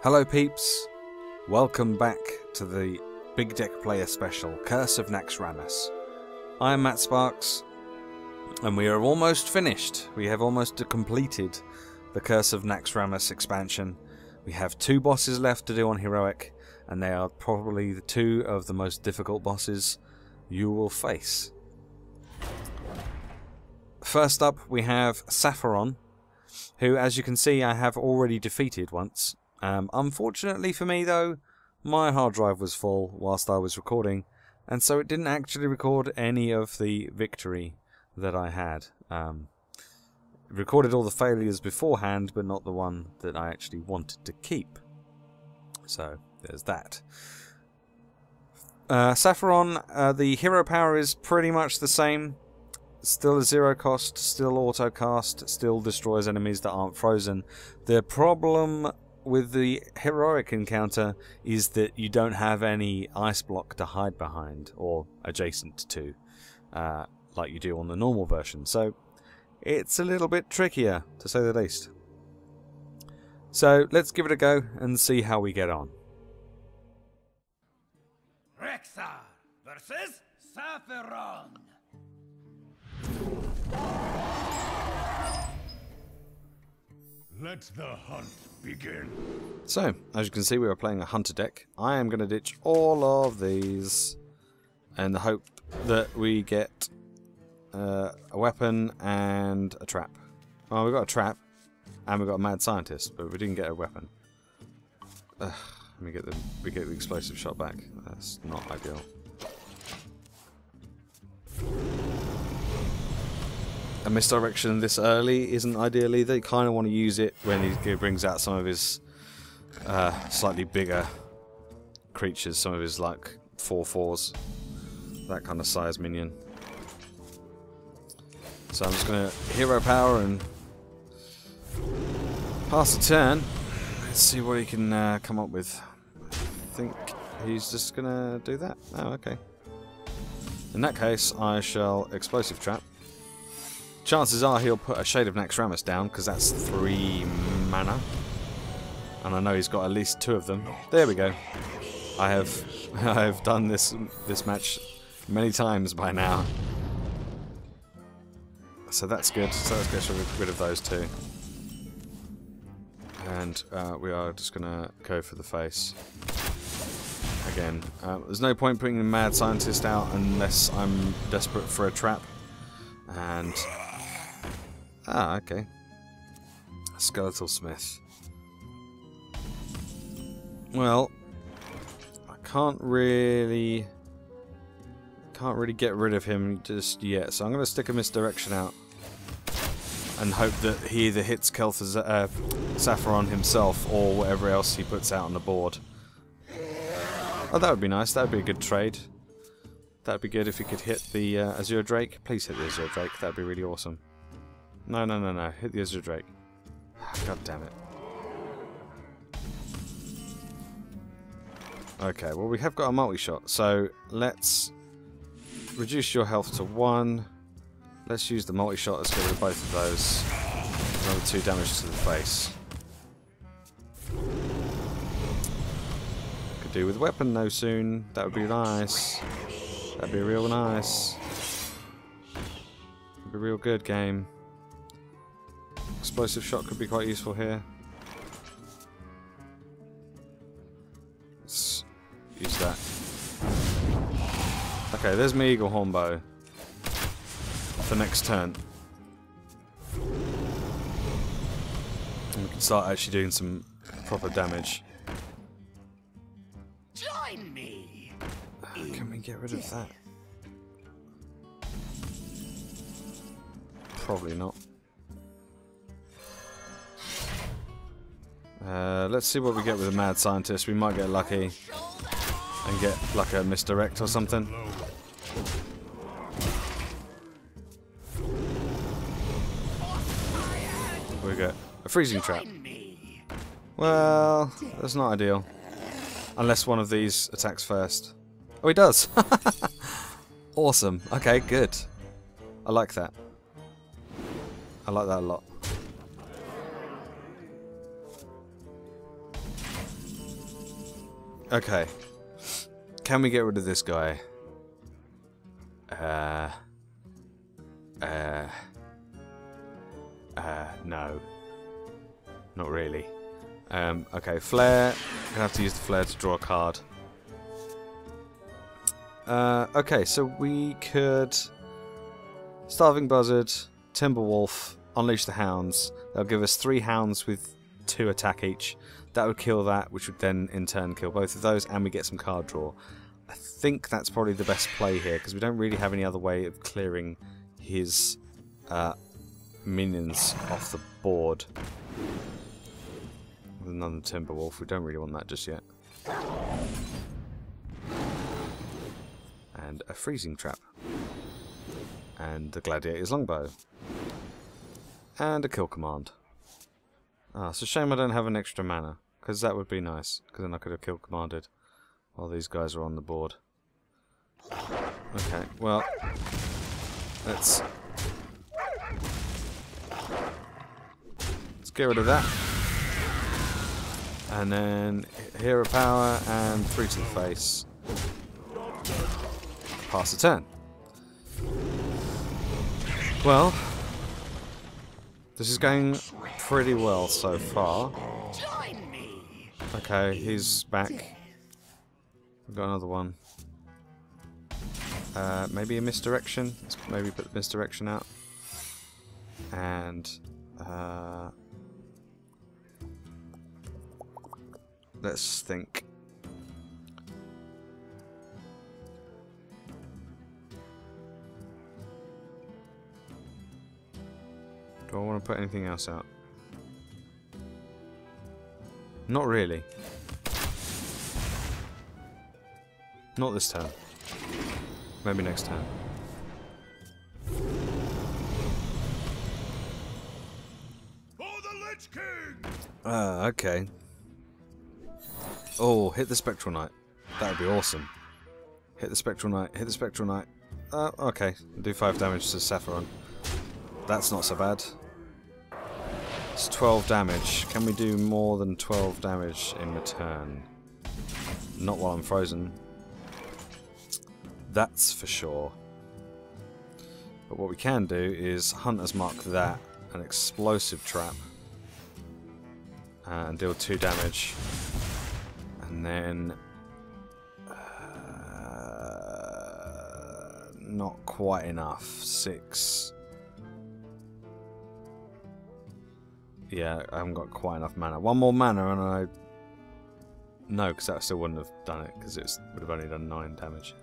Hello peeps, welcome back to the Big Deck Player Special, Curse of Naxxramas. I am Matt Sparks, and we are almost finished. We have almost completed the Curse of Naxxramas expansion. We have 2 bosses left to do on Heroic, and they are probably the 2 of the most difficult bosses you will face. First up we have Sapphiron, who, as you can see, I have already defeated once. Unfortunately for me though, my hard drive was full whilst I was recording, and so it didn't actually record any of the victory that I had. It recorded all the failures beforehand, but not the one that I actually wanted to keep. So there's that. Sapphiron, the hero power is pretty much the same. Still a 0 cost, still auto cast, still destroys enemies that aren't frozen. The problem with the heroic encounter is that you don't have any ice block to hide behind or adjacent to, like you do on the normal version. So it's a little bit trickier, to say the least. So let's give it a go and see how we get on. Rexar versus Sapphiron. Let the hunt begin. So, as you can see, we are playing a hunter deck. I am going to ditch all of these in the hope that we get a weapon and a trap. Well, we got a trap and we got a mad scientist, but we didn't get a weapon. Let me get the explosive shot back. That's not ideal. A misdirection this early isn't ideal either. You kind of want to use it when he brings out some of his slightly bigger creatures, some of his like 4/4s, that kind of size minion. So I'm just going to hero power and pass the turn. Let's see what he can come up with. I think he's just going to do that. Oh, okay. In that case, I shall explosive trap. Chances are he'll put a Shade of Naxxramas down, because that's 3 mana. And I know he's got at least 2 of them. There we go. I have done this match many times by now. So that's good. So let's get rid of those 2. And we are just going to go for the face. Again, there's no point putting the Mad Scientist out unless I'm desperate for a trap. And... ah, okay. Skeletal Smith. Well, I can't really get rid of him just yet, so I'm going to stick a misdirection out and hope that he either hits Sapphiron himself or whatever else he puts out on the board. Oh, that would be nice. That would be a good trade. That would be good if he could hit the Azure Drake. Please hit the Azure Drake. That would be really awesome. No, no, no, no. Hit the Azure Drake. God damn it. Okay, well we have got a multi-shot, so let's reduce your health to 1. Let's use the multi-shot. Let's get rid of both of those. Another 2 damage to the face. Could do with a weapon though soon. That would be nice. That'd be real nice. It'd be a real good game. Explosive shot could be quite useful here. Let's use that. Okay, there's my Eagle Hornbow for next turn. And we can start actually doing some proper damage. Join me. Can we get rid of that? Probably not. Let's see what we get with a Mad Scientist. We might get lucky and get like a misdirect or something. We get a freezing trap. Well, that's not ideal. Unless one of these attacks first. Oh, he does! Awesome. Okay, good. I like that. I like that a lot. Okay. Can we get rid of this guy? No. Not really. Okay, flare. I'm gonna have to use the flare to draw a card. Okay, so we could Starving Buzzard, Timberwolf, Unleash the Hounds. They'll give us 3 hounds with 2 attack each. That would kill that, which would then in turn kill both of those, and we get some card draw. I think that's probably the best play here, because we don't really have any other way of clearing his minions off the board. With another Timberwolf, we don't really want that just yet. And a freezing trap. And the Gladiator's Longbow. And a kill command. Ah, it's a shame I don't have an extra mana, because that would be nice, because then I could have kill commanded while these guys are on the board. Okay, well, let's get rid of that. And then Hero Power and 3 to the face. Pass the turn. Well, this is going pretty well so far. Okay, he's back. We've got another one. Maybe a misdirection. Let's maybe put the misdirection out. And let's think. Do I want to put anything else out? Not really. Not this turn. Maybe next turn. For the Lich King! Okay. Oh, hit the Spectral Knight. That would be awesome. Hit the Spectral Knight, hit the Spectral Knight. Okay. Do 5 damage to Sapphiron. That's not so bad. It's 12 damage. Can we do more than 12 damage in return? Not while I'm frozen. That's for sure. But what we can do is Hunter's Mark that, an explosive trap, and deal 2 damage. And then not quite enough. 6. Yeah, I haven't got quite enough mana. 1 more mana and I... No, because that still wouldn't have done it, because it would have only done 9 damage.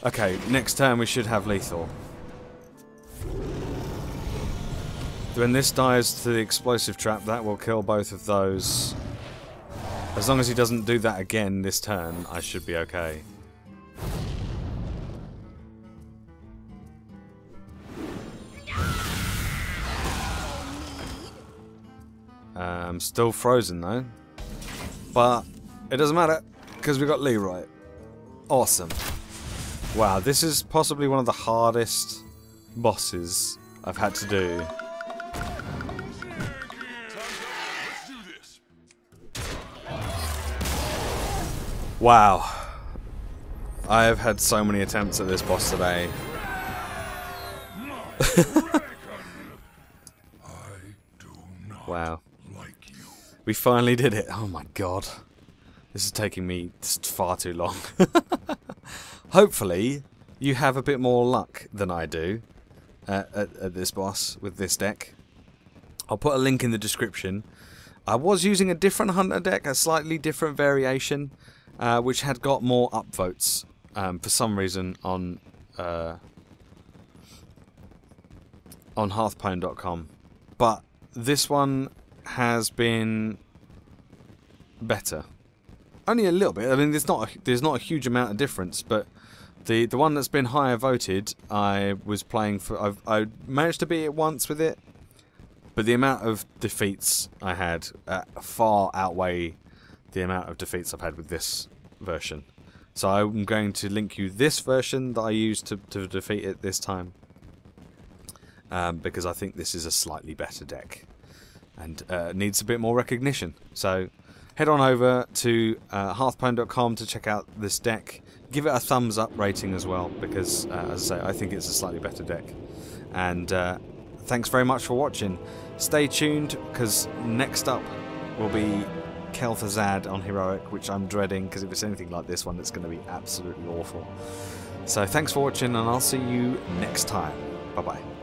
Okay, next turn we should have lethal. When this dies to the explosive trap, that will kill both of those. As long as he doesn't do that again this turn, I should be okay. Still frozen though. But it doesn't matter, because we got Leroy. Awesome. Wow, this is possibly one of the hardest bosses I've had to do. Wow. I have had so many attempts at this boss today. Wow. We finally did it. Oh my god. This is taking me just far too long. Hopefully, you have a bit more luck than I do at this boss with this deck. I'll put a link in the description. I was using a different Hunter deck, a slightly different variation, which had got more upvotes for some reason on Hearthstone.com. But this one has been better. Only a little bit. I mean, there's not a huge amount of difference, but the one that's been higher voted, I was playing for. I managed to beat it once with it, but the amount of defeats I had far outweigh the amount of defeats I've had with this version. So I'm going to link you this version that I used to defeat it this time, because I think this is a slightly better deck and needs a bit more recognition. So head on over to hearthstone.com to check out this deck. Give it a thumbs up rating as well, because as I say, I think it's a slightly better deck. And thanks very much for watching. Stay tuned, because next up will be Kel'Thuzad on Heroic, which I'm dreading, because if it's anything like this one, it's going to be absolutely awful. So thanks for watching, and I'll see you next time. Bye bye.